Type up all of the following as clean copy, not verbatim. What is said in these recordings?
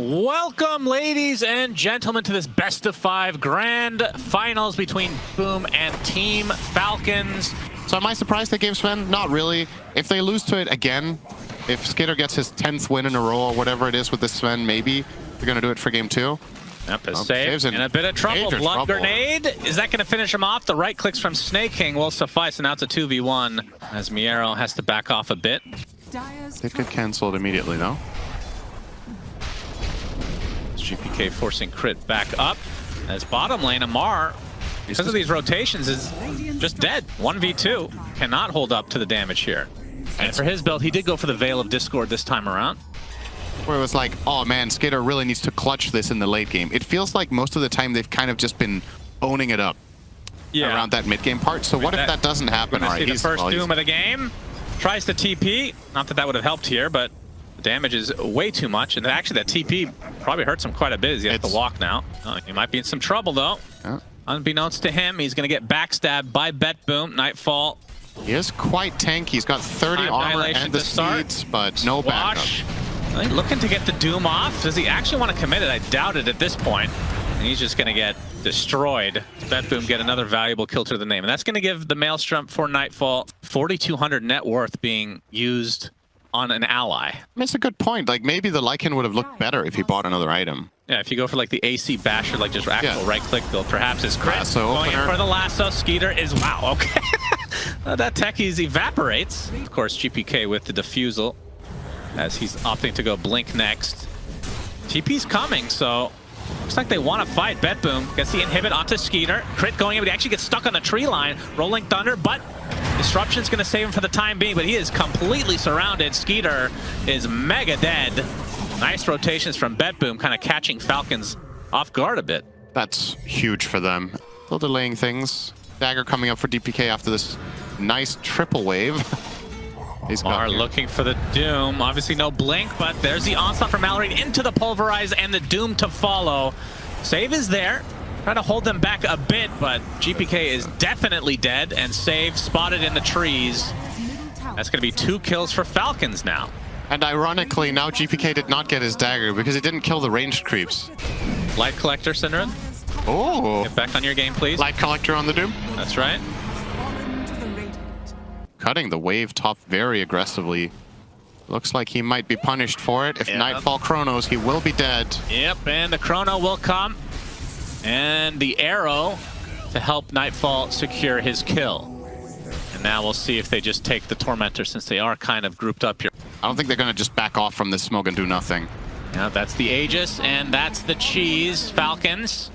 Welcome, ladies and gentlemen, to this best of 5 grand finals between Boom and Team Falcons. So am I surprised they gave Sven? Not really. If they lose to it again, if skiter gets his 10th win in a row or whatever it is with this Sven, maybe they're going to do it for game 2. Yep, a save in a bit of trouble. Blood grenade. Is that going to finish him off? The right clicks from Sneyking will suffice, and now it's a 2v1 as MieRo has to back off a bit. It get cancelled immediately, though. GPK forcing crit back up as bottom lane Amar, because of these rotations, is just dead. 1v2 cannot hold up to the damage here. And for his build, he did go for the Veil of Discord this time around. Where it was like, oh man, skiter really needs to clutch this in the late game. It feels like most of the time they've kind of just been owning it up around that mid game part. So what if that doesn't happen? All right, he's the first Doom of the game. Tries to TP. Not that that would have helped here, but the damage is way too much. And actually that TP probably hurts him quite a bit as he has to walk now. Oh, he might be in some trouble though. Unbeknownst to him, he's going to get backstabbed by BTBOOM. Nightfall. He is quite tanky. He's got 30 armor and the speeds, but no backup. Looking to get the Doom off. Does he actually want to commit it? I doubt it at this point. And he's just going to get destroyed. BTBOOM get another valuable kill to the name. And that's going to give the Maelstrom for Nightfall 4,200 net worth being used on an ally. That's a good point. Like maybe the Lycan would have looked better if he bought another item. Yeah, if you go for like the AC basher, like just actual right click build, perhaps his crit. Lasso going opener. in for the lasso. Skiter is, wow, okay. That techies evaporates. Of course, GPK with the defusal as he's opting to go blink next. TP's coming, so looks like they want to fight. BTBOOM gets the inhibit onto Skiter. Crit going in, but he actually gets stuck on the tree line. Rolling Thunder, but Disruption's going to save him for the time being, but he is completely surrounded. Skiter is mega dead. Nice rotations from BTBOOM, kind of catching Falcons off guard a bit. That's huge for them. Still delaying things. Dagger coming up for DPK after this nice triple wave. He's looking for the Doom. Obviously no blink, but there's the onslaught from Mallory into the pulverize and the Doom to follow. Save is there. Trying to hold them back a bit, but GPK is definitely dead, and Save spotted in the trees. That's going to be 2 kills for Falcons now. And ironically, now GPK did not get his dagger because it didn't kill the ranged creeps. Light Collector, SyndereN. Oh! Get back on your game, please. Light Collector on the Doom. That's right. Cutting the wave top very aggressively. Looks like he might be punished for it. If Nightfall chronos, he will be dead. Yep, and the chrono will come. And the arrow to help Nightfall secure his kill. And now we'll see if they just take the Tormentor, since they are kind of grouped up here. I don't think they're going to just back off from this smoke and do nothing. Yeah, that's the Aegis, and that's the cheese, Falcons.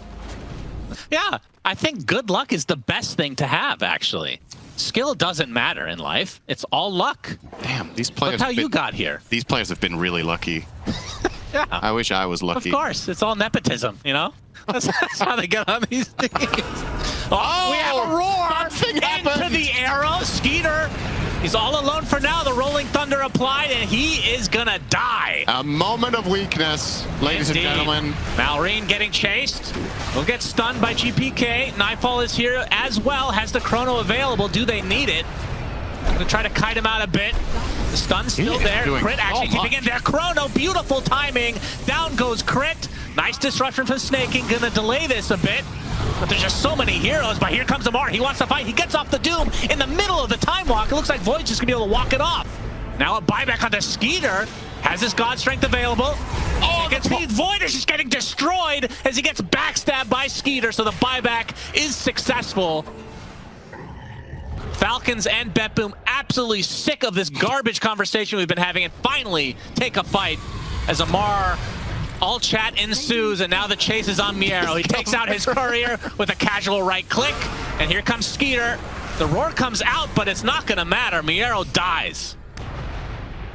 Yeah, I think good luck is the best thing to have, actually. Skill doesn't matter in life. It's all luck. Damn, these players. Look how you got here. These players have been really lucky. Yeah. I wish I was lucky. Of course, it's all nepotism, you know? That's how they get on these things. Oh, we have a roar into the arrow. Skiter, he's all alone for now. The Rolling Thunder applied, and he is gonna die. A moment of weakness, ladies and gentlemen. Malrine getting chased. Will get stunned by GPK. Nightfall is here as well. Has the chrono available. Do they need it? I'm gonna try to kite him out a bit. The stun's still there. Crit actually keeping in there. Chrono, beautiful timing. Down goes Crit. Nice disruption from Sneyking. Gonna delay this a bit. But there's just so many heroes. But here comes Amar. He wants to fight. He gets off the Doom in the middle of the time walk. It looks like Void's just gonna be able to walk it off. Now a buyback onto Skiter. Has his God Strength available. Oh, Void is just getting destroyed as he gets backstabbed by Skiter. So the buyback is successful. Falcons and BTBOOM absolutely sick of this garbage conversation we've been having, and finally take a fight as Amar, all chat ensues, and now the chase is on MieRo. He takes out his courier with a casual right click, and here comes Skiter. The roar comes out, but it's not gonna matter. MieRo dies.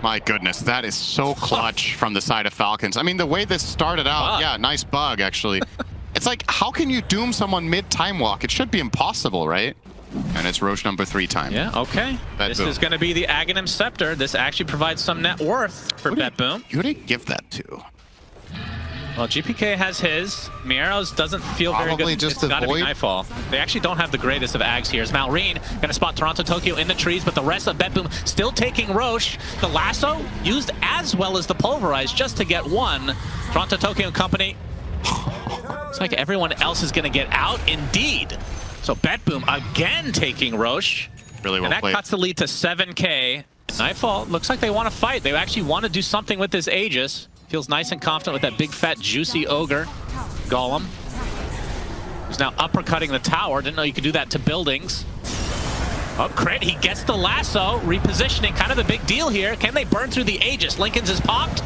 My goodness, that is so clutch from the side of Falcons. I mean, the way this started out, yeah, nice bug, actually. It's like, how can you doom someone mid-time walk? It should be impossible, right? And it's Roche number 3 time. Yeah, okay. This is going to be the Aghanim Scepter. This actually provides some net worth for BTBOOM. Who did he give that to? Well, GPK has his. MieRo's doesn't feel very good. Probably just it's got to be Nightfall. They actually don't have the greatest of Ags here. As Malrine going to spot TORONTOTOKYO in the trees, but the rest of BTBOOM still taking Roche. The lasso used as well as the pulverize just to get one. TORONTOTOKYO and company. Looks like everyone else is going to get out, indeed. So BTBOOM again taking Roche. Really well and that played. cuts the lead to 7K. Nightfall looks like they want to fight. They actually want to do something with this Aegis. Feels nice and confident with that big, fat, juicy ogre golem. Who's now uppercutting the tower. Didn't know you could do that to buildings. Oh, crit. He gets the lasso. Repositioning. Kind of a big deal here. Can they burn through the Aegis? Lincoln's is popped.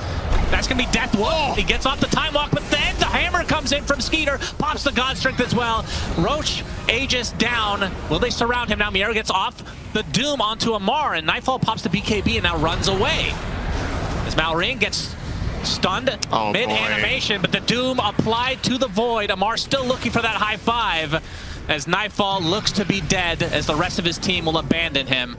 That's going to be death. Whoa! He gets off the time walk, but then the hammer comes in from Skiter. Pops the God Strength as well. Roche, Aegis down. Will they surround him now? MieRo gets off the Doom onto Amar, and Nightfall pops the BKB and now runs away. As MieRo gets stunned mid-animation, but the Doom applied to the Void. Amar still looking for that high five as Nightfall looks to be dead as the rest of his team will abandon him.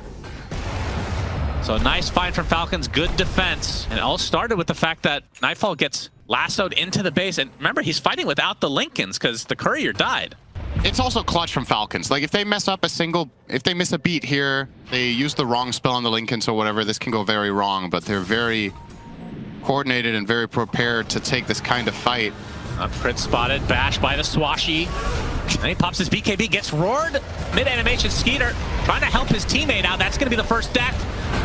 So nice fight from Falcons, good defense. And it all started with the fact that Nightfall gets lassoed into the base. And remember, he's fighting without the Lincolns because the courier died. It's also clutch from Falcons. Like, if they mess up if they miss a beat here, they use the wrong spell on the Lincolns or whatever, this can go very wrong. But they're very coordinated and very prepared to take this kind of fight. Crit spotted, bashed by the Swashy. And he pops his BKB, gets roared. Mid-animation, Skiter trying to help his teammate out. That's going to be the first death.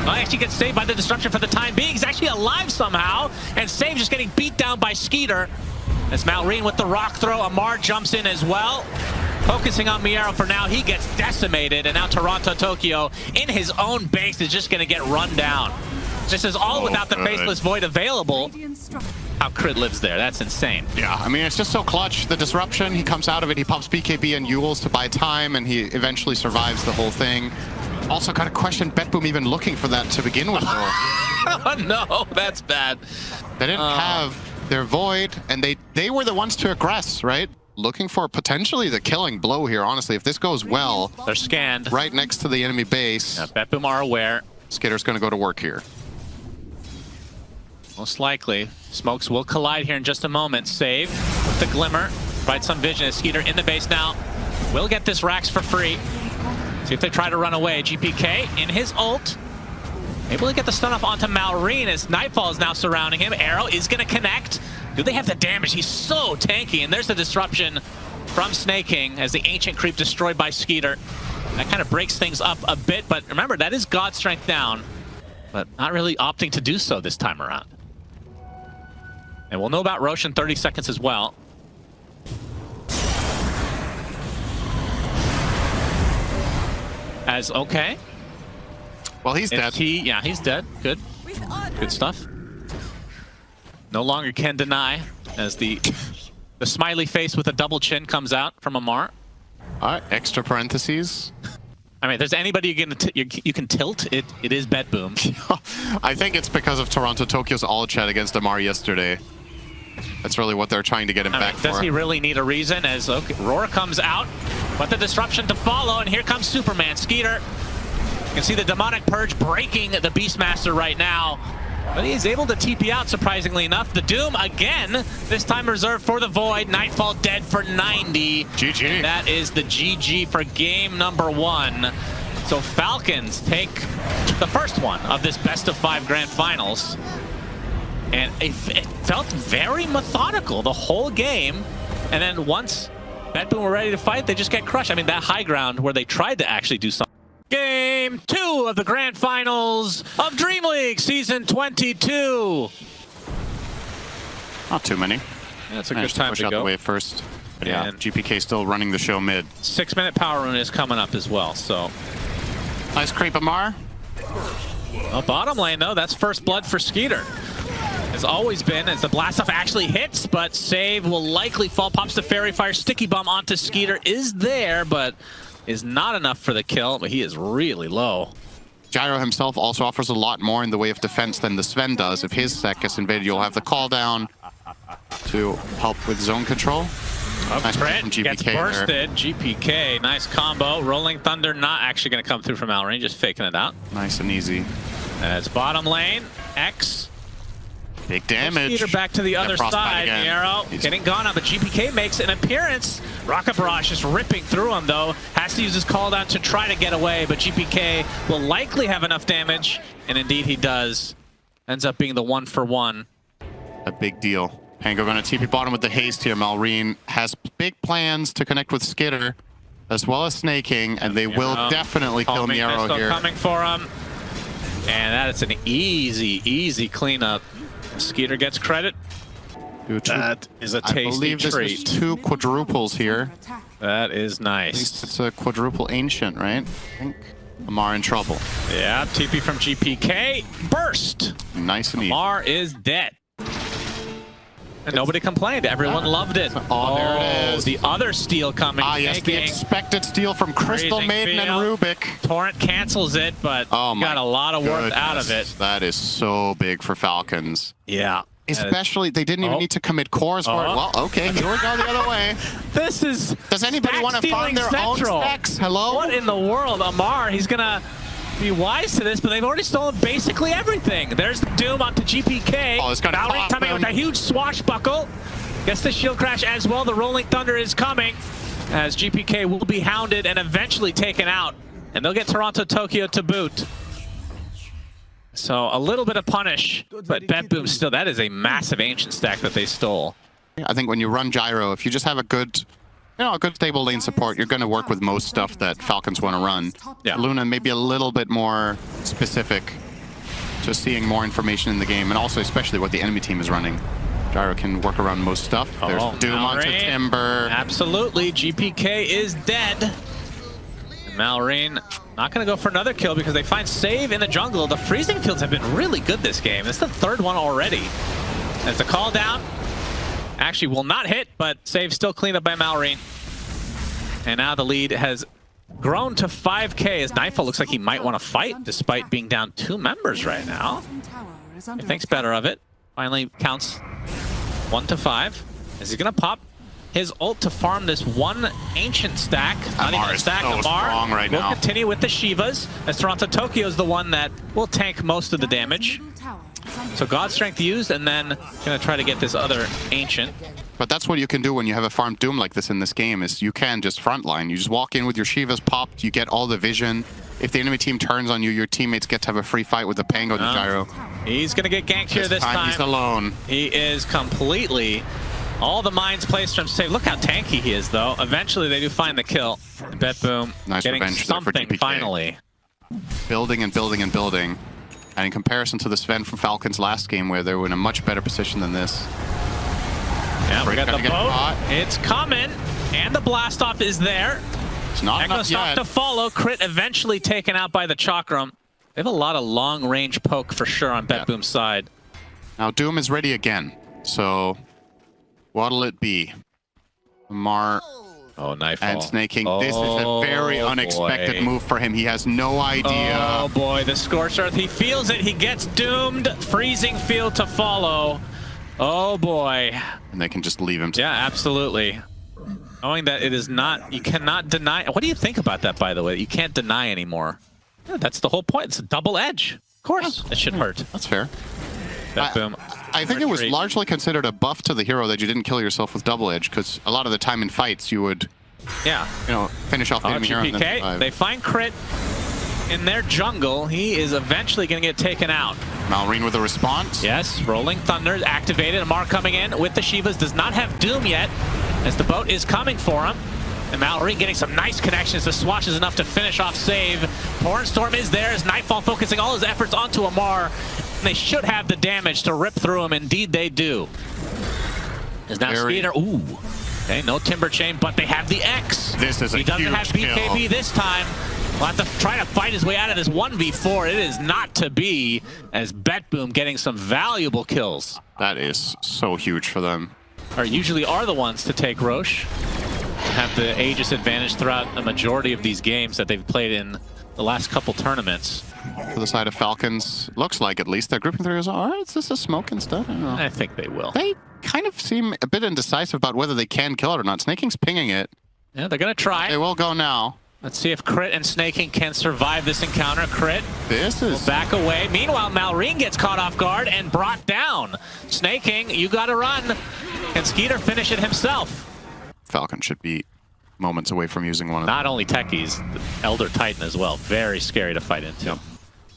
Well, he actually gets saved by the disruption for the time being. He's actually alive somehow. And Save just getting beat down by Skiter. As MieRo with the rock throw. Amar jumps in as well. Focusing on MieRo for now. He gets decimated. And now TORONTOTOKYO in his own base is just going to get run down. This is all without the Faceless Void available. How Crit lives there. That's insane. Yeah, I mean, it's just so clutch. The disruption, he comes out of it, he pops BKB and Yules to buy time, and he eventually survives the whole thing. Also, kind of question BTBOOM even looking for that to begin with, though. Oh, no, that's bad. They didn't have their Void, and they were the ones to aggress, right? Looking for potentially the killing blow here, honestly. If this goes well, they're scanned. Right next to the enemy base. Yeah, BTBOOM are aware. Skitter's going to go to work here. Most likely. Smokes will collide here in just a moment. Save with the Glimmer. Provide some vision as Skiter in the base now. Will get this Rax for free. See if they try to run away. GPK in his ult. Able to get the stun off onto MieRo as Nightfall is now surrounding him. Arrow is going to connect. Do they have the damage? He's so tanky. And there's the disruption from Sneyking as the Ancient Creep destroyed by Skiter. That kind of breaks things up a bit. But remember, that is God Strength down. But not really opting to do so this time around. And we'll know about Roche in 30 seconds as well. As okay. Well, he's dead. Yeah, he's dead. Good. Good stuff. No longer can deny as the smiley face with a double chin comes out from Amar. All right, extra parentheses. I mean, if there's anybody you can tilt, it is BTBOOM. I think it's because of TORONTOTOKYO's all chat against Amar yesterday. That's really what they're trying to get him back for. Does he really need a reason? As Roar comes out, but the disruption to follow, and here comes Superman. Skiter. You can see the demonic purge breaking the Beastmaster right now. But he is able to TP out, surprisingly enough. The Doom again, this time reserved for the Void. Nightfall dead for 90. GG. And that is the GG for game number 1. So Falcons take the first one of this best-of-5 grand finals. And it felt very methodical the whole game. And then once BTBOOM were ready to fight, they just get crushed. I mean, that high ground where they tried to actually do something. Game 2 of the grand finals of Dream League Season 22. Not too many. Yeah, it's a good time push to out go. the wave first. But yeah, And GPK still running the show mid. 6-minute power rune is coming up as well, so. Nice creep, Amar. Well, bottom lane, though, that's first blood for Skiter. Has always been, as the blast off actually hits, but save will likely fall. Pops the Fairy Fire, Sticky Bomb onto Skiter is there, but is not enough for the kill, but he is really low. Gyro himself also offers a lot more in the way of defense than the Sven does. If his sec gets invaded, you'll have the call down to help with zone control. Nice play from GPK gets bursted. There. GPK, nice combo. Rolling Thunder not actually going to come through from MieRo, just faking it out. Nice and easy. And it's bottom lane. X. Big damage. Skiter back to the other side. MieRo getting gone up, but GPK makes an appearance. Rocket Barrage just ripping through him, though. Has to use his call down to try to get away, but GPK will likely have enough damage, and indeed he does. Ends up being the 1-for-1. A big deal. Pango going to TP bottom with the haste here. MieRo has big plans to connect with skiter, as well as Sneyking, and they will definitely kill MieRo here. Coming for him. And that is an easy cleanup. Skiter gets credit. That is a tasty I believe this treat. is 2 quadruples here. That is nice. At least it's a quadruple ancient, right? I think Amar in trouble. Yeah, TP from GPK. Burst! Nice and easy. Amar is dead. And nobody complained. Everyone loved it. Oh, there it is. The other steal coming. Ah, yes, the expected steal from Crystal Maiden and Rubik. Torrent cancels it, but got a lot of work out of it. That is so big for Falcons. Yeah. Especially, they didn't even need to commit cores for it. Well, okay, here we go the other way. This is... Does anybody want to farm their own stacks? Hello? What in the world? Amar, he's going to be wise to this, but they've already stolen basically everything. There's the Doom onto GPK. Oh, it's going to pop coming with a huge swashbuckle. Gets the shield crash as well. The Rolling Thunder is coming as GPK will be hounded and eventually taken out. And they'll get TORONTOTOKYO to boot. So a little bit of punish, but BTBOOM still, that is a massive ancient stack that they stole. I think when you run Gyro, if you just have a good, a good stable lane support, you're going to work with most stuff that Falcons want to run. Yeah. Luna maybe a little bit more specific, just seeing more information in the game, and also especially what the enemy team is running. Gyro can work around most stuff. There's Doom onto Timber. Absolutely, GPK is dead. And MieRo not going to go for another kill because they find save in the jungle. The freezing fields have been really good this game. It's the 3rd one already. As the call down actually will not hit, but save still cleaned up by MieRo. And now the lead has grown to 5K as Nightfall looks like he might want to fight despite being down 2 members right now. He thinks better of it. Finally counts 1 to 5. Is he going to pop his ult to farm this one ancient stack? Not even a stack. So strong right now. We'll continue with the Shivas as TORONTOTOKYO is the one that will tank most of the damage. So God Strength used, and then going to try to get this other ancient. But that's what you can do when you have a farmed Doom like this in this game, is you can just frontline. You just walk in with your Shivas popped, you get all the vision. If the enemy team turns on you, your teammates get to have a free fight with the Pango to Gyro. He's going to get ganked here this time. He's alone. He is completely... All the mines placed from save. Look how tanky he is, though. Eventually, they do find the kill. BTBOOM getting something finally. Building and building and building. And in comparison to the Sven from Falcons last game, where they were in a much better position than this. Yeah, we got the boat. It's coming. And the blast off is there. It's not enough yet. to follow. Crit eventually taken out by the Chakram. They have a lot of long-range poke for sure on BTBOOM's side. Now, Doom is ready again. So... what'll it be? Amar Nightfall. and Sneyking. This is a very unexpected move for him. He has no idea. Oh boy, the Scorched Earth. He feels it. He gets doomed. Freezing field to follow. Oh boy. And they can just leave him to absolutely. Knowing that it is not, you cannot deny. What do you think about that, by the way? You can't deny anymore. Yeah, that's the whole point. It's a double edge. Of course, it should hurt. That's fair. BTBOOM. I think it was largely considered a buff to the hero that you didn't kill yourself with double edge, because a lot of the time in fights you would, finish off the enemy hero. GPK, they find Crit in their jungle. He is eventually going to get taken out. MieRo with a response. Yes, Rolling Thunder activated. Amar coming in with the Shivas. Does not have Doom yet, as the boat is coming for him. And MieRo getting some nice connections. The swash is enough to finish off save. Torrent Storm is there as Nightfall focusing all his efforts onto Amar. They should have the damage to rip through him. Indeed, they do. Is now Skiter. Ooh. Okay, no Timber Chain, but they have the X. This is a huge kill. He doesn't have BKB this time. Will have to try to fight his way out of this 1v4. It is not to be, as BTBOOM getting some valuable kills. That is so huge for them. Usually are the ones to take Roche. Have the Aegis advantage throughout a majority of these games that they've played in the last couple tournaments. For the side of Falcons, looks like at least they're grouping through. Is this a smoke and stuff? I don't know. I think they will. They kind of seem a bit indecisive about whether they can kill it or not. Snaking's pinging it. Yeah, they're going to try. They will go now. Let's see if Crit and Sneyking can survive this encounter. Crit will back away. Meanwhile, MieRo gets caught off guard and brought down. Sneyking, you got to run. Can Skiter finish it himself? Falcon should be moments away from using one of them. Not only techies, the Elder Titan as well. Very scary to fight into. Yep.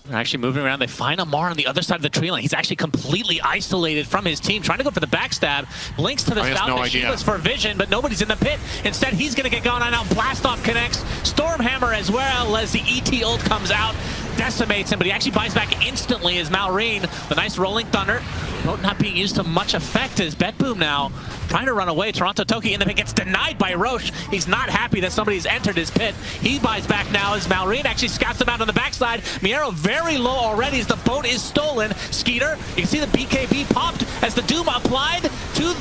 They're actually moving around. They find Amar on the other side of the tree line. He's actually completely isolated from his team, trying to go for the backstab. Blinks to the south. No Sheila's for vision, but nobody's in the pit. Instead, he's going to get going on now. Blast off connects. Stormhammer as well as the ET ult comes out. Decimates him, but he actually buys back instantly as MieRo, the nice rolling thunder. Boat not being used to much effect as BTBOOM now trying to run away. TORONTOTOKYO in the pit gets denied by Roche. He's not happy that somebody's entered his pit. He buys back now as MieRo actually scouts him out on the backside. MieRo very low already as the boat is stolen. Skiter, you can see the BKB popped as the Doom applied to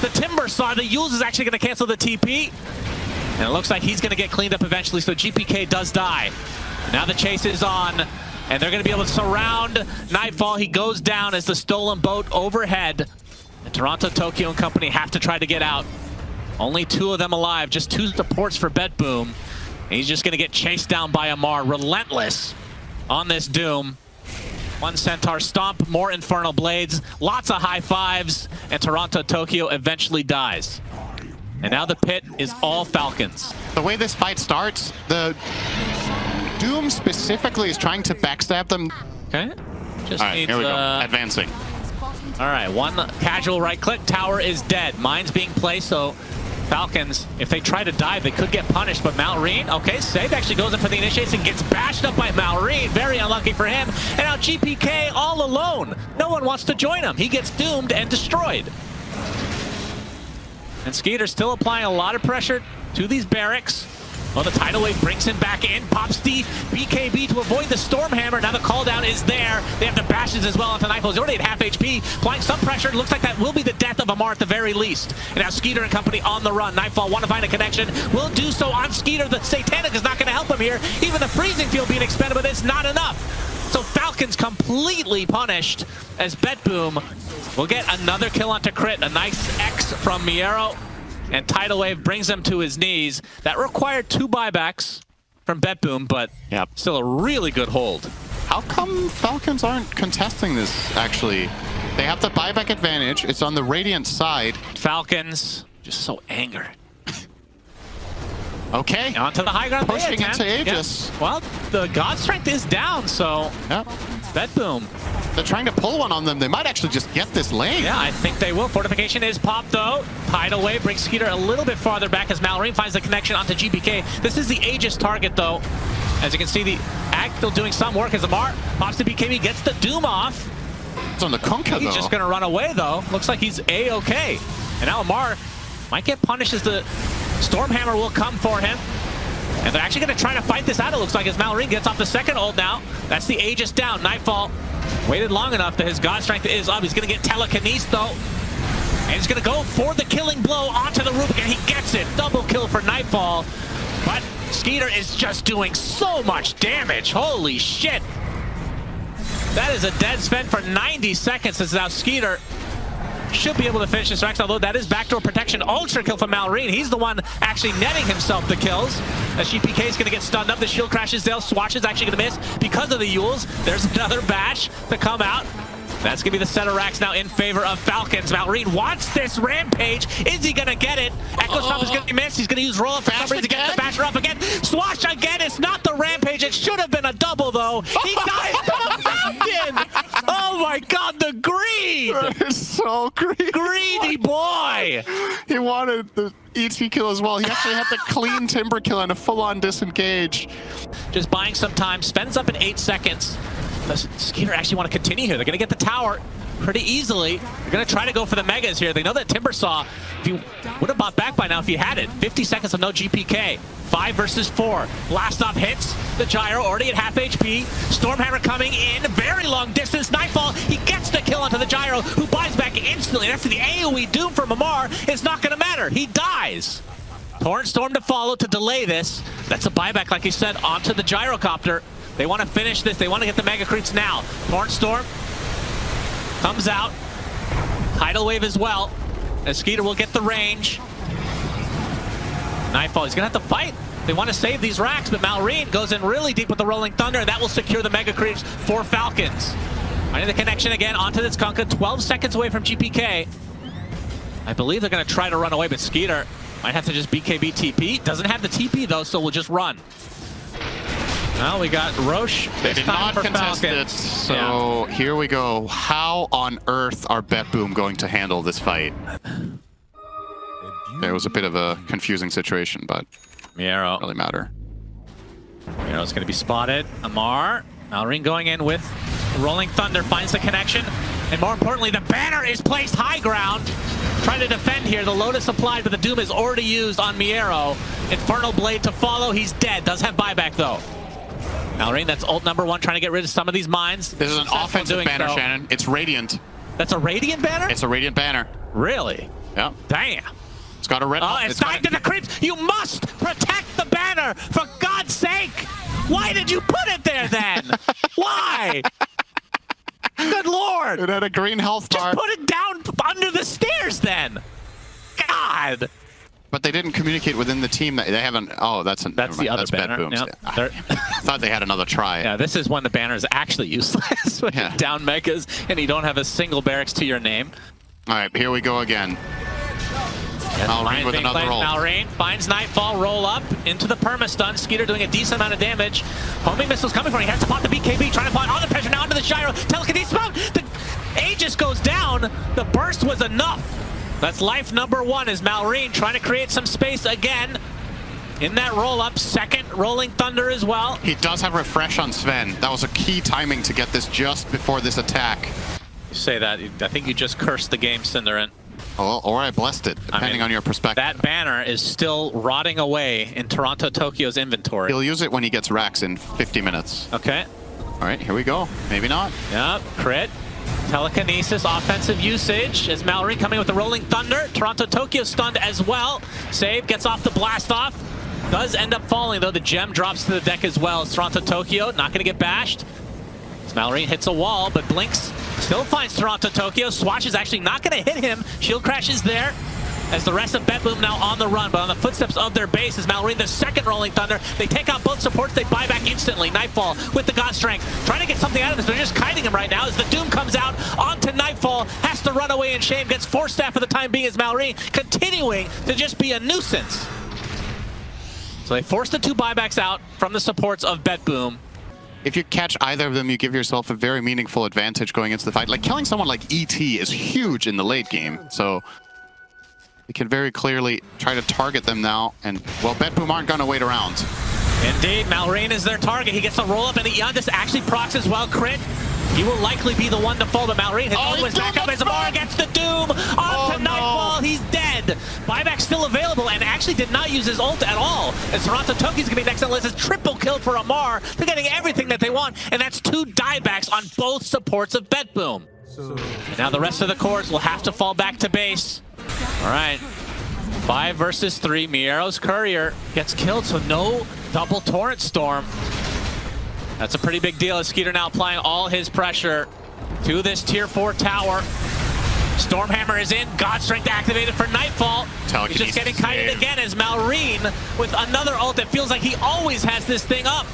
the Timber Saw. The Yules is actually going to cancel the TP. And it looks like he's going to get cleaned up eventually, so GPK does die. Now the chase is on, and they're going to be able to surround Nightfall. He goes down as the stolen boat overhead. And TORONTOTOKYO and company have to try to get out. Only 2 of them alive, just 2 supports for BTBOOM. He's just going to get chased down by Amar. Relentless on this Doom. 1 Centaur stomp, more Infernal Blades, lots of high fives, and TORONTOTOKYO eventually dies. And now the pit is all Falcons. The way this fight starts, the Doom specifically is trying to backstab them. Okay. Just all right, needs, here we go. Advancing. All right, 1 casual right click. Tower is dead. Mine's being placed, so Falcons, if they try to dive, they could get punished. But MieRo, okay, Save actually goes in for the initiation, gets bashed up by MieRo. Very unlucky for him. And now GPK all alone. No one wants to join him. He gets doomed and destroyed. And Skeeter's still applying a lot of pressure to these barracks. Well, the tidal wave brings him back in, pops the BKB to avoid the Stormhammer. Now the call down is there. They have the bashes as well onto Nightfall. He's already at half HP, applying some pressure. It looks like that will be the death of Amar at the very least. And now Skeeter and company on the run. Nightfall want to find a connection. Will do so on Skeeter. The Satanic is not going to help him here. Even the freezing field being expended, but it's not enough. So Falcons completely punished as BTBOOM will get another kill onto Crit. A nice X from MieRo. And tidal wave brings him to his knees. That required 2 buybacks from BTBOOM, but still a really good hold. How come Falcons aren't contesting this, actually? They have the buyback advantage. It's on the Radiant side. Falcons just so angered. Okay. Onto the high ground. Pushing into Aegis. Yep. Well, the God Strength is down, so BTBOOM. They're trying to pull one on them. They might actually just get this lane. Yeah, I think they will. Fortification is popped, though. Tidal wave brings Skeeter a little bit farther back as MieRo finds the connection onto GPK. This is the Aegis target, though. As you can see, the Ag still doing some work as Amar pops the BKB, gets the Doom off. It's on the Kunkka, though. He's just going to run away, though. Looks like he's A-okay. And now Amar might get punished as the Stormhammer will come for him. And they're actually going to try to fight this out, it looks like, as MieRo gets off the second ult now. That's the Aegis down. Nightfall waited long enough that his God Strength is up. He's going to get telekinesis, though. And he's going to go for the killing blow onto the roof again. He gets it. Double kill for Nightfall. But Skeeter is just doing so much damage. Holy shit. That is a dead spend for 90 seconds as now Skeeter should be able to finish this Rex, although that is backdoor protection. Ultra kill from MieRo. He's the one actually netting himself the kills. As GPK is going to get stunned up. The shield crashes down. Swatch is actually going to miss because of the Yules. There's another bash to come out. That's going to be the set of racks now in favor of Falcons. MieRo wants this Rampage. Is he going to get it? Echo Stomp is going to be missed. He's going to use roll up for some reason to get the basher up again. Swatch again. It's not the Rampage. It should have been a double, though. He dies to the Falcon. Oh, my God. The greed. That is so greedy. Greedy boy. He wanted the ET kill as well. He actually had the clean Timber kill and a full-on disengage. Just buying some time. Spends up in 8 seconds. Does Skeeter actually want to continue here? They're going to get the tower pretty easily. They're going to try to go for the megas here. They know that Timber Saw, if you would have bought back by now if you had it. 50 seconds of no GPK. 5 versus 4. Blast off hits the gyro, already at half HP. Stormhammer coming in, very long distance. Nightfall, he gets the kill onto the gyro, who buys back instantly. And after the AoE Doom from Amar, it's not going to matter. He dies. Torrent Storm to follow to delay this. That's a buyback, like you said, onto the gyrocopter. They want to finish this. They want to get the Mega Creeps now. Torrent Storm comes out. Tidal Wave as well. As Skeeter will get the range. Nightfall, he's going to have to fight. They want to save these racks, but MieRo goes in really deep with the Rolling Thunder, and that will secure the Mega Creeps for Falcons. Finding the connection again onto this Kunkka. 12 seconds away from GPK. I believe they're going to try to run away, but Skeeter might have to just BKB TP. Doesn't have the TP, though, so we'll just run. Well, we got Roche They this did time not for contest Falcons. it, so here we go. How on earth are BTBOOM going to handle this fight? It was a bit of a confusing situation, but MieRo. doesn't really matter. MieRo's going to be spotted. Amar. MieRo going in with Rolling Thunder, finds the connection. And more importantly, the banner is placed high ground. Trying to defend here. The Lotus applied, but the Doom is already used on MieRo. Infernal Blade to follow. He's dead. Does have buyback, though. MieRo, that's ult number 1, trying to get rid of some of these mines. This is an offensive banner, so. Shannon. It's Radiant. That's a Radiant banner? It's a Radiant banner. Really? Yeah. Damn. It's got a red... Oh, it's tied to the creeps. You must protect the banner, for God's sake. Why did you put it there, then? Why? Good Lord. It had a green health bar. Just put it down under the stairs, then. God. But they didn't communicate within the team. They haven't... Oh, that's the other banner. BTBOOM's. Yep. I thought they had another try. Yeah, this is when the banner is actually useless. When you're down megas and you don't have a single barracks to your name. All right, here we go again. MieRo with another roll. MieRo finds Nightfall, roll up into the perma-stun. Skiter doing a decent amount of damage. Homing missiles coming for him. He has to pop the BKB, trying to pop on the pressure now into the gyro. Telekinesis smoke. The Aegis goes down. The burst was enough. That's life number 1 as MieRo trying to create some space again. In that roll-up, second Rolling Thunder as well. He does have refresh on Sven. That was a key timing to get this just before this attack. You say that, I think you just cursed the game, SyndereN. Oh, or I blessed it, depending on your perspective. That banner is still rotting away in TORONTOTOKYO's inventory. He'll use it when he gets racks in 50 minutes. Okay. All right, here we go. Maybe not. Yep, crit. Telekinesis, offensive usage as MieRo coming with the Rolling Thunder. TORONTOTOKYO stunned as well. Save, gets off the blast off. Does end up falling, though. The gem drops to the deck as well. As TORONTOTOKYO not going to get bashed. As MieRo hits a wall, but blinks. Still finds TORONTOTOKYO. Swatch is actually not going to hit him. Shield crashes there. As the rest of BTBOOM now on the run, but on the footsteps of their base is MieRo, the second Rolling Thunder. They take out both supports, they buy back instantly. Nightfall with the God Strength, trying to get something out of this. They're just kiting him right now as the Doom comes out onto Nightfall, has to run away in shame, gets 4 staff for the time being as MieRo continuing to just be a nuisance. So they force the 2 buybacks out from the supports of BTBOOM. If you catch either of them, you give yourself a very meaningful advantage going into the fight. Like, killing someone like ET is huge in the late game, so we can very clearly try to target them now, and, well, BTBOOM aren't going to wait around. Indeed, MieRo is their target. He gets the roll up, and the Yondis actually procs as well. Crit. He will likely be the one to fall to MieRo. His ult was back up as Amar gets the Doom onto Nightfall. He's dead. Buyback still available, and actually did not use his ult at all. As TORONTOTOKYO's going to be next on the list. It's triple kill for Amar. They're getting everything that they want, and that's 2 diebacks on both supports of BTBOOM. And now the rest of the cores will have to fall back to base. All right. 5 versus 3. MieRo's courier gets killed, so no double torrent storm. That's a pretty big deal as Skiter now applying all his pressure to this tier 4 tower. Stormhammer is in. God Strength activated for Nightfall. He's just getting kited again as MieRo with another ult. It feels like he always has this thing up.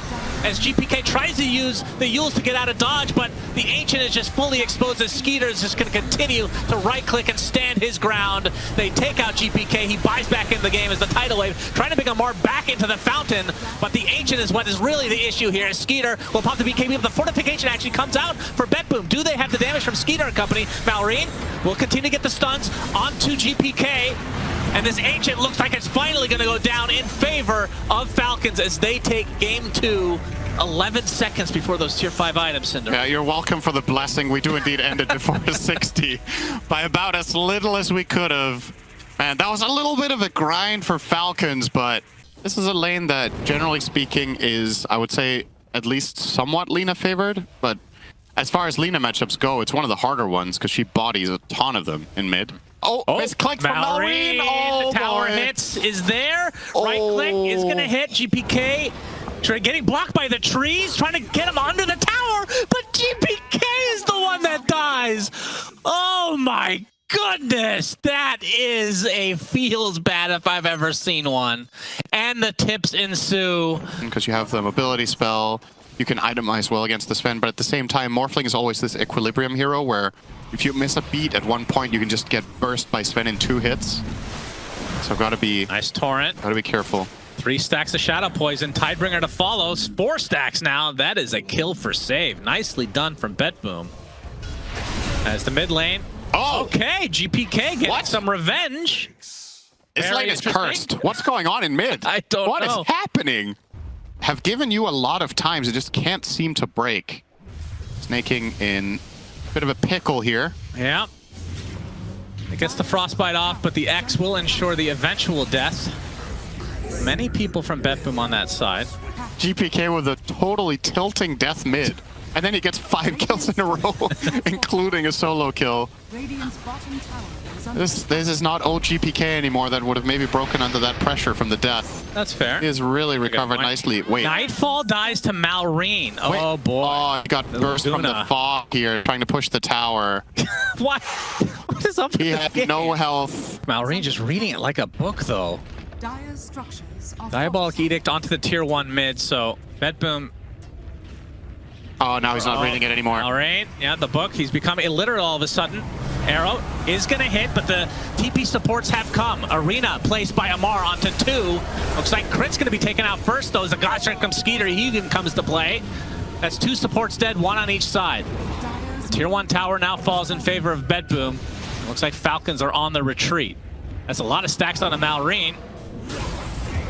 As GPK tries to use the Yules to get out of dodge, but the Ancient is just fully exposed as Skiter is just going to continue to right-click and stand his ground. They take out GPK. He buys back in the game as the tidal wave, trying to bring Amar back into the fountain, but the Ancient is what is really the issue here. As Skiter will pop the BKB, but the Fortification actually comes out for BTBOOM. Do they have the damage from Skiter and company? MieRo will continue to get the stuns onto GPK. And this Ancient looks like it's finally going to go down in favor of Falcons as they take game 2. 11 seconds before those tier 5 items, Cinder. Yeah, you're welcome for the blessing. We do indeed end it before the 60 by about as little as we could have. Man, that was a little bit of a grind for Falcons, but this is a lane that, generally speaking, is, I would say, at least somewhat Lina favored. But as far as Lina matchups go, it's one of the harder ones because she bodies a ton of them in mid. Oh, misclick from MieRo. Oh, the tower hits is there. Right click is going to hit GPK. Getting blocked by the trees, trying to get him under the tower, but GPK is the one that dies. Oh my goodness, that is a feels bad if I've ever seen one. And the tips ensue. Because you have the mobility spell, you can itemize well against the Sven, but at the same time, Morphling is always this equilibrium hero where if you miss a beat at one point, you can just get burst by Sven in 2 hits. So gotta be nice torrent. Gotta be careful. 3 stacks of Shadow Poison. Tidebringer to follow. 4 stacks now. That is a kill for save. Nicely done from BTBOOM. As the mid lane. Oh! Okay, GPK getting some revenge. This lane is cursed. What's going on in mid? I don't know. What is happening? Have given you a lot of times. It just can't seem to break. Sneyking in a bit of a pickle here. Yeah. It gets the frostbite off, but the X will ensure the eventual death. Many people from BTBOOM on that side. GPK with a totally tilting death mid. And then he gets 5 kills in a row, including a solo kill. This is not old GPK anymore that would have maybe broken under that pressure from the death. That's fair. He has really recovered nicely. Wait. Nightfall dies to MieRo. Oh boy. Oh, he got burst from the fog here, trying to push the tower. What? What is up with He had no health. MieRo just reading it like a book, though. Diabolic Edict onto the tier 1 mid, so BTBOOM. Oh, now he's not reading it anymore. All right, yeah, the book. He's become illiterate all of a sudden. Arrow is going to hit, but the TP supports have come. Arena placed by Amar onto 2. Looks like Crit's going to be taken out first, though, as the Godstrike comes Skiter. He even comes to play. That's 2 supports dead, 1 on each side. The tier 1 tower now falls in favor of BTBOOM. Looks like Falcons are on the retreat. That's a lot of stacks on a MieRo.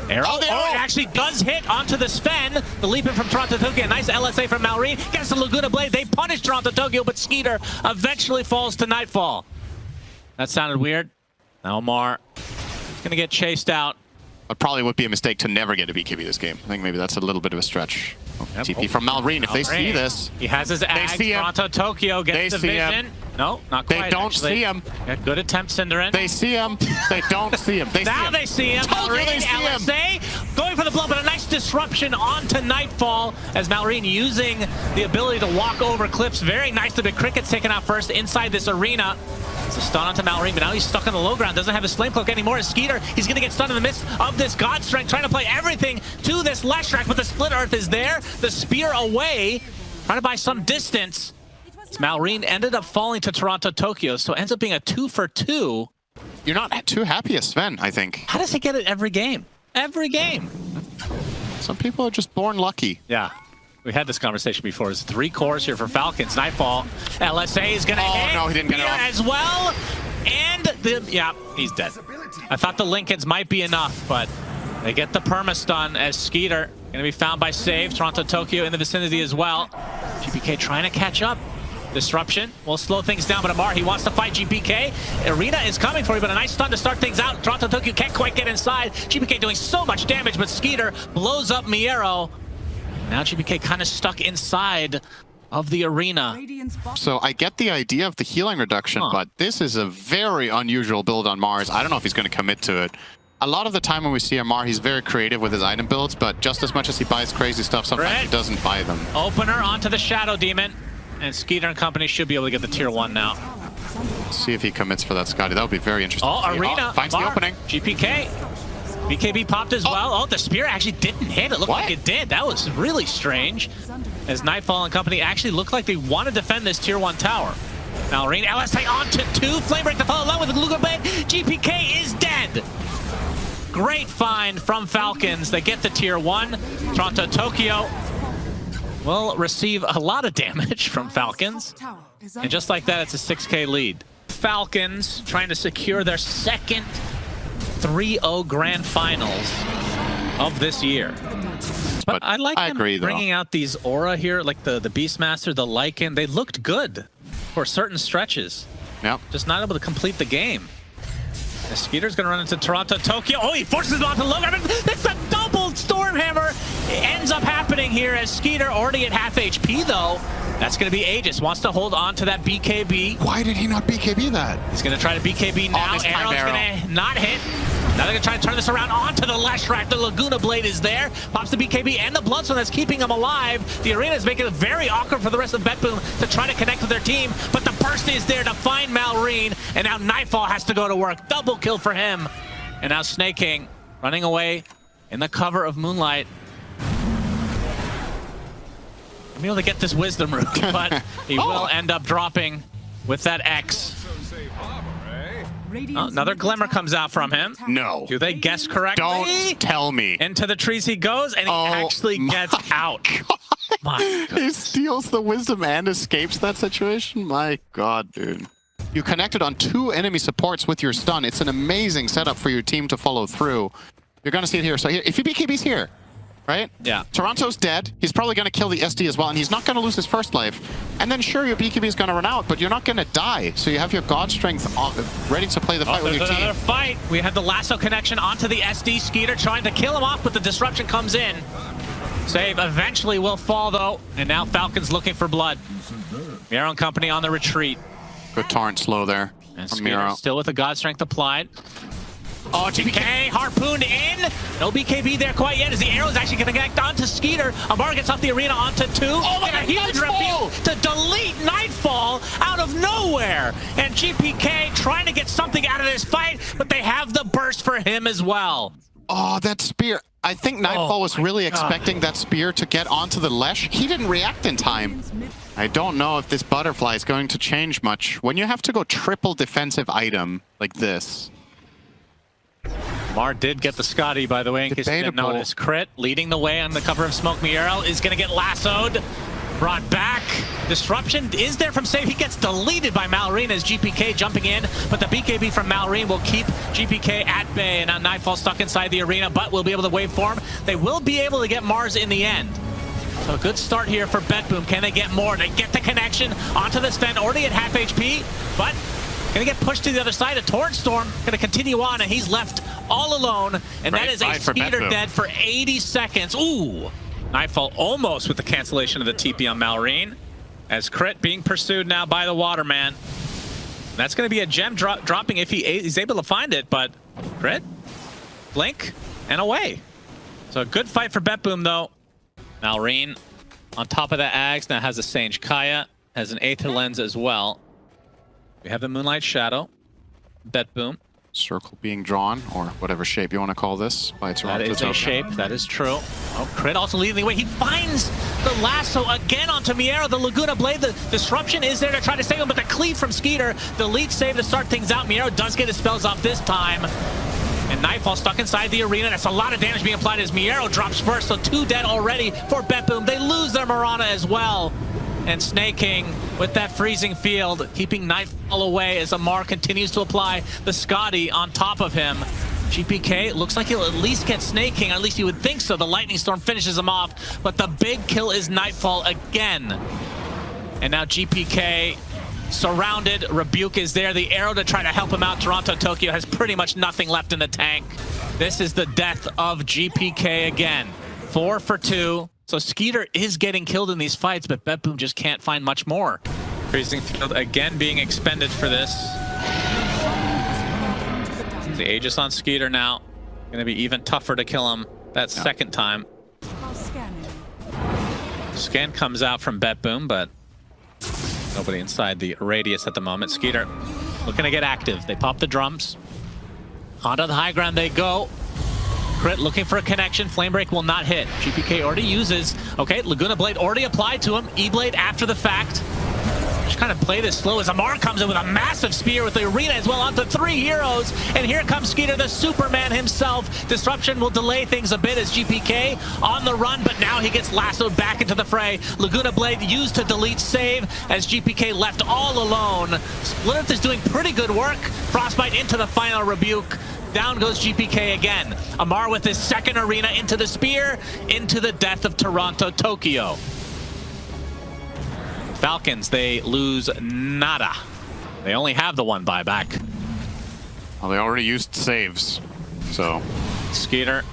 Arrow. Oh, it actually does hit onto the SUNSfan. The leap in from TORONTOTOKYO. Nice LSA from MieRo. Gets the Laguna Blade. They punish TORONTOTOKYO, but Skiter eventually falls to Nightfall. That sounded weird. Now Amar is going to get chased out. It probably would be a mistake to never get a BKB this game. I think maybe that's a little bit of a stretch. Yep. TP from MieRo. If they see this, he has his ag. TORONTOTOKYO gets the vision. No, not quite. They don't see him. Yeah, good attempt, SyndereN. They see him. They don't see him. Now they see him. LSA going for the blow, but a nice disruption onto Nightfall as MieRo using the ability to walk over cliffs. Very nicely, but Cricket's taken out first inside this arena. It's a stun onto MieRo, but now he's stuck on the low ground. Doesn't have his flame cloak anymore. As Skiter, he's going to get stunned in the midst of this God Strike, trying to play everything to this Leshrac, but the Split Earth is there. The spear away, trying to buy some distance. MieRo ended up falling to TORONTOTOKYO, so it ends up being a 2 for 2. You're not too happy as SUNSfan, I think. How does he get it every game? Every game. Some people are just born lucky. Yeah. We had this conversation before. There's 3 cores here for Falcons. Nightfall. LSA is going to hit. No, he didn't get it off. As well. And yeah, he's dead. I thought the Lincolns might be enough, but they get the perma-stun as Skiter going to be found by Save. TORONTOTOKYO in the vicinity as well. GPK trying to catch up. Disruption will slow things down, but Amar, he wants to fight GPK. Arena is coming for you, but a nice stun to start things out. TORONTOTOKYO can't quite get inside. GPK doing so much damage, but Skiter blows up MieRo. Now GPK kind of stuck inside of the arena. So I get the idea of the healing reduction, but this is a very unusual build on Mars. I don't know if he's going to commit to it. A lot of the time when we see Amar, he's very creative with his item builds, but just as much as he buys crazy stuff, sometimes he doesn't buy them. Opener onto the Shadow Demon. And Skiter and company should be able to get the tier 1 now. Let's see if he commits for that, Scotty. That would be very interesting. Oh, Arena. Finds the opening. GPK. BKB popped as well. Oh, the spear actually didn't hit. It looked like it did. That was really strange. As Nightfall and company actually looked like they want to defend this tier 1 tower. Now Arena, LSA onto 2. Flamebreak to follow along with the Lugger Blade. GPK is dead. Great find from Falcons. They get the tier 1. TORONTOTOKYO will receive a lot of damage from Falcons. And just like that, it's a 6K lead. Falcons trying to secure their second 3-0 grand finals of this year. But I like them bringing out these aura here, like the Beastmaster, the Lycan. They looked good for certain stretches. Yep. Just not able to complete the game. The Skiter's going to run into TORONTOTOKYO. Oh, he forces it onto low. That's a double Stormhammer. It ends up happening here as Skiter already at half HP, though. That's going to be Aegis. Wants to hold on to that BKB. Why did he not BKB that? He's going to try to BKB now. Arrow's going to not hit. Now they're going to try to turn this around onto the Leshrac. The Laguna Blade is there. Pops the BKB and the Bloodstone that's keeping him alive. The arena is making it very awkward for the rest of BTBOOM to try to connect with their team. But the burst is there to find MieRo. And now Nightfall has to go to work. Double kill for him. And now Sneyking running away in the cover of Moonlight. I'm able to get this Wisdom Root, but he will end up dropping with that X. Oh, another glimmer comes out from him. No. Do they guess correctly? Don't tell me. Into the trees he goes, and he actually gets out. My he steals the wisdom and escapes that situation? My god, dude. You connected on 2 enemy supports with your stun. It's an amazing setup for your team to follow through. You're going to see it here. So here, if you BKB's here, right? Yeah. Toronto's dead. He's probably going to kill the SD as well, and he's not going to lose his first life. And then sure, your BKB is going to run out, but you're not going to die. So you have your god strength ready to play the fight with your team. Another fight. We had the lasso connection onto the SD. Skiter trying to kill him off, but the disruption comes in. Save eventually will fall though, and now Falcons looking for blood. MieRo and company on the retreat. Good torrent slow there and from Skiter MieRo. still with the god strength applied. Oh, GPK harpooned in. No BKB there quite yet as the arrow is actually going to connect onto Skiter. Amar gets off the arena onto 2. Oh, and a huge reveal to delete Nightfall out of nowhere. And GPK trying to get something out of this fight, but they have the burst for him as well. Oh, that spear. I think Nightfall was really expecting that spear to get onto the Lesh. He didn't react in time. I don't know if this butterfly is going to change much. When you have to go triple defensive item like this. Mar did get the Scotty, by the way, in case you didn't notice. Crit leading the way on the cover of smoke. MieRo is going to get lassoed. Brought back. Disruption is there from Save. He gets deleted by Malrine as GPK jumping in, but the BKB from Malrine will keep GPK at bay. And now Nightfall stuck inside the arena, but will be able to waveform. They will be able to get Mars in the end. So a good start here for BTBOOM. Can they get more? They get the connection onto the Sven, already at half HP, but gonna get pushed to the other side. A Torrent Storm gonna continue on, and he's left all alone. And that is a Skiter dead for 80 seconds. Ooh! Nightfall almost with the cancellation of the TP on Malrine. As Crit being pursued now by the Waterman. That's gonna be a gem dropping if he's able to find it, but Crit, blink, and away. So a good fight for BTBOOM though. Malrine on top of the Ags now has a Sange Kaya, has an Aether Lens as well. We have the Moonlight Shadow, BTBOOM. Circle being drawn, or whatever shape you want to call this, by Toronto. That is a shape, that is true. Oh, Crit also leading the way. He finds the lasso again onto MieRo. The Laguna Blade, the disruption is there to try to save him, but the cleave from Skiter, the lead save to start things out. MieRo does get his spells off this time. And Nightfall stuck inside the arena. That's a lot of damage being applied as MieRo drops first, so 2 dead already for BTBOOM. They lose their Mirana as well. And Sneyking with that freezing field, keeping Nightfall away as Amar continues to apply the Scotty on top of him. GPK looks like he'll at least get Sneyking, or at least you would think so. The Lightning Storm finishes him off, but the big kill is Nightfall again. And now GPK surrounded. Rebuke is there. The arrow to try to help him out. TORONTOTOKYO has pretty much nothing left in the tank. This is the death of GPK again. 4 for 2. So Skiter is getting killed in these fights, but BTBOOM just can't find much more. Freezing field again being expended for this. The Aegis on Skiter now. Gonna be even tougher to kill him that second time. Scan comes out from BTBOOM, but nobody inside the radius at the moment. Skiter looking to get active. They pop the drums. Onto the high ground they go. Crit looking for a connection. Flame Break will not hit. GPK already uses. Okay, Laguna Blade already applied to him. E-Blade after the fact. Just kind of play this slow as Amar comes in with a massive spear with the arena as well onto 3 heroes. And here comes Skiter, the Superman himself. Disruption will delay things a bit as GPK on the run, but now he gets lassoed back into the fray. Laguna Blade used to delete save as GPK left all alone. Splitth is doing pretty good work. Frostbite into the final rebuke. Down goes GPK again. Amar with his second arena into the spear, into the death of TORONTOTOKYO. Falcons, they lose nada. They only have the 1 buyback. Well, they already used saves, so. Skiter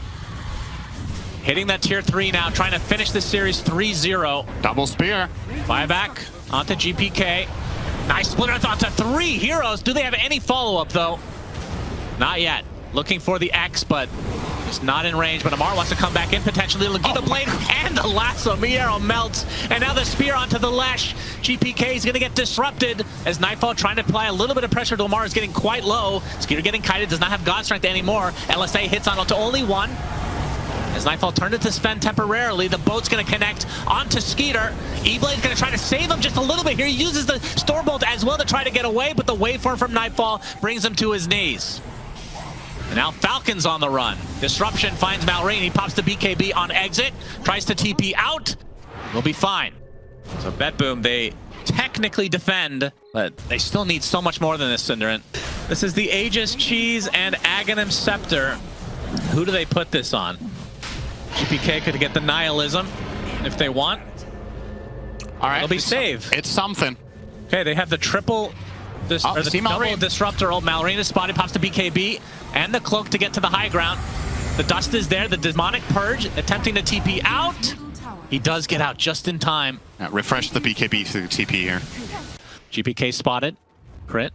hitting that tier 3 now, trying to finish this series 3-0. Double spear. Buyback onto GPK. Nice splitter onto 3 heroes. Do they have any follow-up though? Not yet. Looking for the X, but it's not in range. But Amar wants to come back in potentially. Laguna Blade and the lasso. MieRo melts. And now the spear onto the Lesh. GPK is going to get disrupted as Nightfall trying to apply a little bit of pressure to Amar is getting quite low. Skiter getting kited, does not have God Strength anymore. LSA hits onto only 1. As Nightfall turned it to SUNSfan temporarily, the boat's going to connect onto skiter. E-Blade's going to try to save him just a little bit here. He uses the Storm Bolt as well to try to get away, but the waveform from Nightfall brings him to his knees. And now Falcons on the run. Disruption finds MieRo. He pops the BKB on exit, tries to TP out. We'll be fine. So BTBOOM, they technically defend, but they still need so much more than this, SyndereN. This is the Aegis Cheese and Aghanim Scepter. Who do they put this on? GPK could get the Nihilism if they want. All right, it'll be save. It's something. Okay, they have the triple, or the double disruptor. Oh, MieRo is spotted, pops the BKB and the cloak to get to the high ground. The dust is there. The demonic purge attempting to TP out. He does get out just in time. Yeah, refresh the BKB through the TP here. GPK spotted. Crit.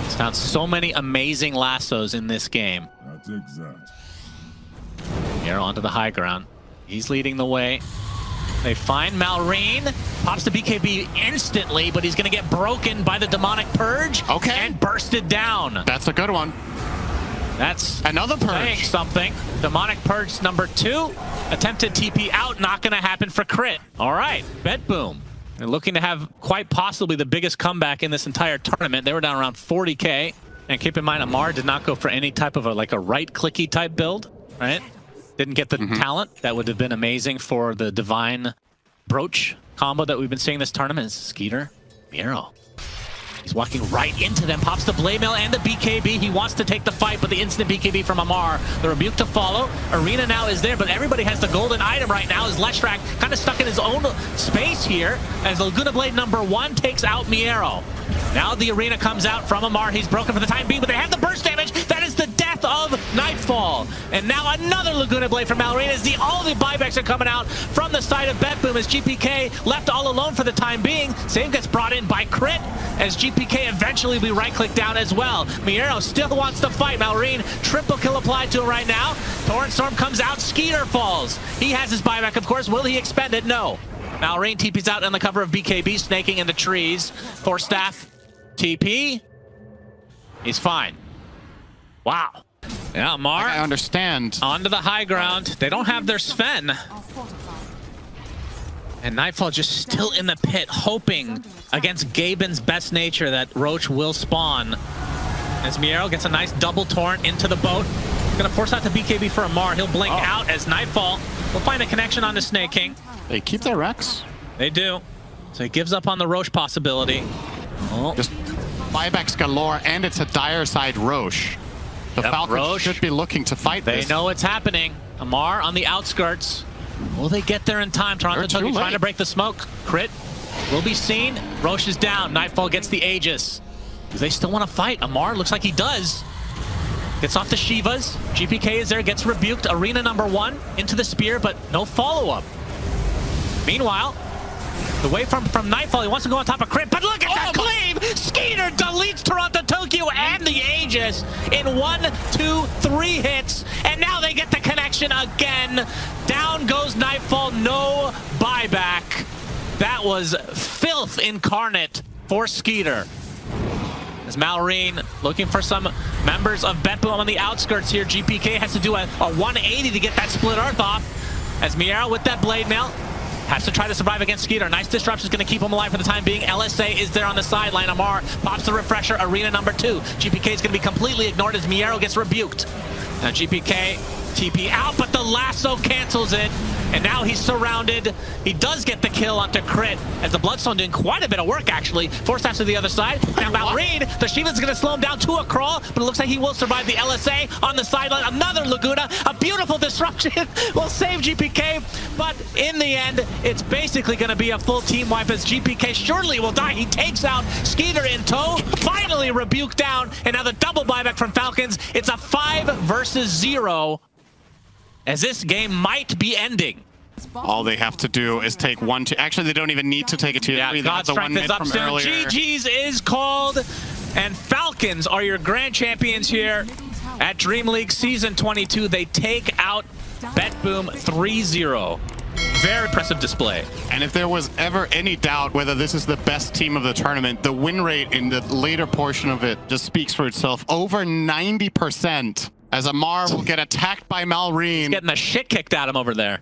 He's found so many amazing lassos in this game. That's exact. MieRo onto the high ground. He's leading the way. They find MieRo. Pops the BKB instantly, but he's going to get broken by the demonic purge. Okay. And bursted down. That's a good one. That's another purge. Something. Demonic purge number 2. Attempted TP out. Not going to happen for crit. All right. BTBOOM. They're looking to have quite possibly the biggest comeback in this entire tournament. They were down around 40K. And keep in mind, Amar did not go for any type of a right-clicky type build, right? Didn't get the talent. That would have been amazing for the Divine Brooch combo that we've been seeing this tournament. Is skiter, MieRo. He's walking right into them, pops the Blade Mail and the BKB. He wants to take the fight, but the instant BKB from Amar. The rebuke to follow. Arena now is there, but everybody has the golden item right now as Leshrac kind of stuck in his own space here as Laguna Blade number 1 takes out MieRo. Now the arena comes out from Amar. He's broken for the time being, but they have the burst damage. That is the death of Nightfall. And now another Laguna Blade from MieRo as all the buybacks are coming out from the side of BTBOOM as GPK left all alone for the time being. Save gets brought in by crit as GPK eventually will be right-click down as well. MieRo still wants to fight. MieRo, triple kill applied to him right now. Torrent Storm comes out. skiter falls. He has his buyback, of course. Will he expend it? No. MieRo TP's out on the cover of BKB, snaking in the trees. Force staff TP. He's fine. Wow. Yeah, Amar. I understand. Onto the high ground. They don't have their SUNSfan. And Nightfall just still in the pit, hoping against Gaben's best nature that Roach will spawn. As MieRo gets a nice double torrent into the boat. Gonna force out the BKB for Amar. He'll blink out as Nightfall will find a connection onto Sneyking. They keep their Rex. They do. So he gives up on the Roche possibility. Oh. Just buybacks galore, and it's a dire side Roche. The Falcons Roche should be looking to fight this. They know it's happening. Amar on the outskirts. Will they get there in time? TORONTOTOKYO trying to break the smoke. Crit will be seen. Roche is down. Nightfall gets the Aegis. Do they still want to fight? Amar looks like he does. Gets off the Shivas. GPK is there, gets rebuked. Arena number 1 into the spear, but no follow-up. Meanwhile, the way from Nightfall, he wants to go on top of crit, but look at that cleave! skiter deletes TORONTOTOKYO and the Aegis in 1, 2, 3 hits, and now they get the connection again. Down goes Nightfall, no buyback. That was filth incarnate for skiter. As MieRo looking for some members of BTBOOM on the outskirts here. GPK has to do a 180 to get that split earth off. As MieRo with that blade mail has to try to survive against skiter. Nice disruption is going to keep him alive for the time being. LSA is there on the sideline. Amar pops the refresher. Arena number 2. GPK is going to be completely ignored as MieRo gets rebuked. Now GPK TP out, but the lasso cancels it. And now he's surrounded. He does get the kill onto crit as the Bloodstone doing quite a bit of work actually. Force staff to the other side. Now MieRo, the Shiva's going to slow him down to a crawl, but it looks like he will survive the LSA on the sideline. Another Laguna, a beautiful disruption will save GPK, but in the end, it's basically going to be a full team wipe as GPK surely will die. He takes out skiter in tow, finally rebuked down, and now the double buyback from Falcons. It's a 5 versus 0. As this game might be ending. All they have to do is take 1, 2. Actually, they don't even need to take a 2. Yeah, God's strength is up soon. GG's is called, and Falcons are your grand champions here at Dream League Season 22. They take out BTBOOM 3-0. Very impressive display. And if there was ever any doubt whether this is the best team of the tournament, the win rate in the later portion of it just speaks for itself. Over 90%. As Amar will get attacked by Malrine. Getting the shit kicked at him over there.